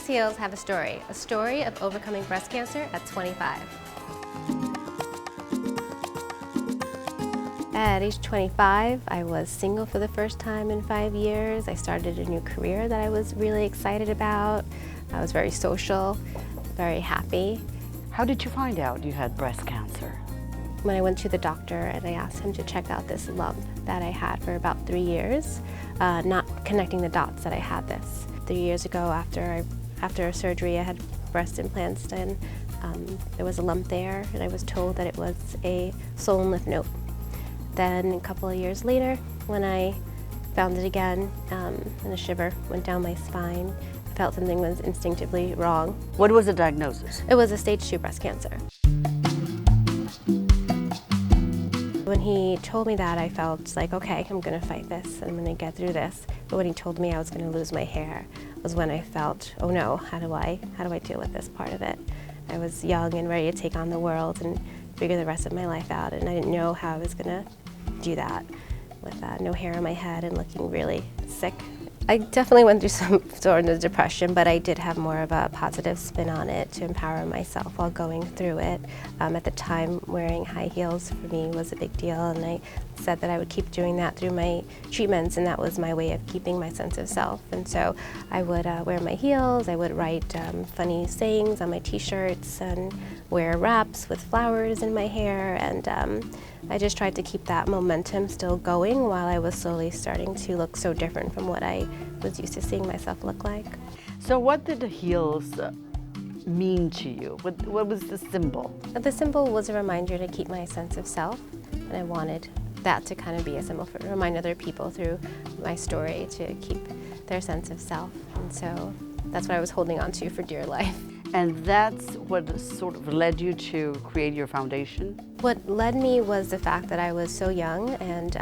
Denisse Oller have a story of overcoming breast cancer at 25. At age 25, I was single for the first time in 5 years. I started a new career that I was really excited about. I was very social, very happy. How did you find out you had breast cancer? When I went to the doctor and I asked him to check out this lump that I had for about 3 years, not connecting the dots that I had this. 3 years ago, after surgery, I had breast implants done. There was a lump there, and I was told that it was a swollen lymph node. Then a couple of years later, when I found it again, and a shiver went down my spine, I felt something was instinctively wrong. What was the diagnosis? It was a stage 2 breast cancer. When he told me that, I felt like, okay, I'm gonna fight this, I'm gonna get through this. But when he told me I was gonna lose my hair, was when I felt, oh no, how do I deal with this part of it? I was young and ready to take on the world and figure the rest of my life out, and I didn't know how I was gonna do that with no hair on my head and looking really sick. I definitely went through some sort of depression, but I did have more of a positive spin on it to empower myself while going through it. At the time, wearing high heels for me was a big deal, and I said that I would keep doing that through my treatments, and that was my way of keeping my sense of self. And so I would wear my heels, I would write funny sayings on my t-shirts, and wear wraps with flowers in my hair, and I just tried to keep that momentum still going while I was slowly starting to look so different from what I was used to seeing myself look like. So what did the heels mean to you? What was the symbol? The symbol was a reminder to keep my sense of self, and I wanted that to kind of be a symbol to remind other people through my story to keep their sense of self. And so that's what I was holding on to for dear life. And that's what sort of led you to create your foundation? What led me was the fact that I was so young, and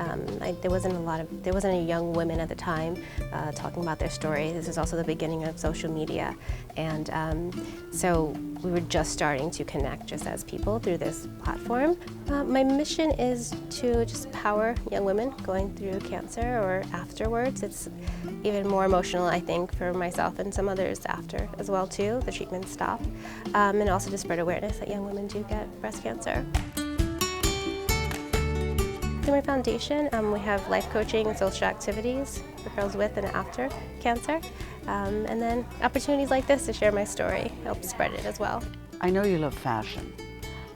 there wasn't a young women at the time talking about their story. This is also the beginning of social media, and so we were just starting to connect just as people through this platform. My mission is to just empower young women going through cancer or afterwards. It's even more emotional, I think, for myself and some others after as well too. The treatments stop, and also to spread awareness that young women do get breast cancer. Through my foundation, we have life coaching and social activities for girls with and after cancer, and then opportunities like this to share my story, help spread it as well. I know you love fashion.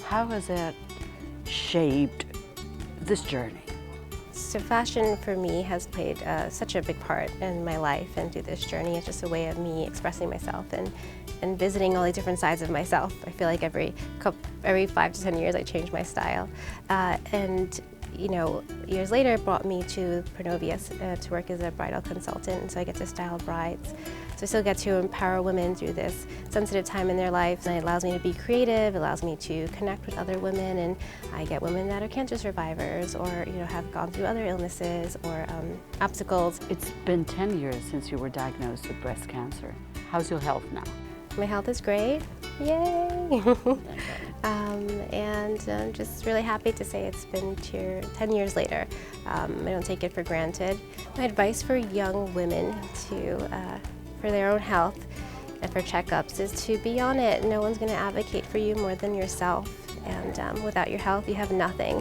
How has that shaped this journey? So fashion for me has played such a big part in my life and through this journey. It's just a way of me expressing myself and visiting all these different sides of myself. I feel like every 5 to 10 years I change my style. And you know, years later it brought me to Pronovius to work as a bridal consultant, and so I get to style brides. So I still get to empower women through this sensitive time in their lives, and it allows me to be creative, it allows me to connect with other women, and I get women that are cancer survivors or have gone through other illnesses or obstacles. It's been 10 years since you were diagnosed with breast cancer. How's your health now? My health is great, yay! And I'm just really happy to say it's been 10 years later. I don't take it for granted. My advice for young women for their own health and for checkups is to be on it. No one's going to advocate for you more than yourself, and without your health you have nothing.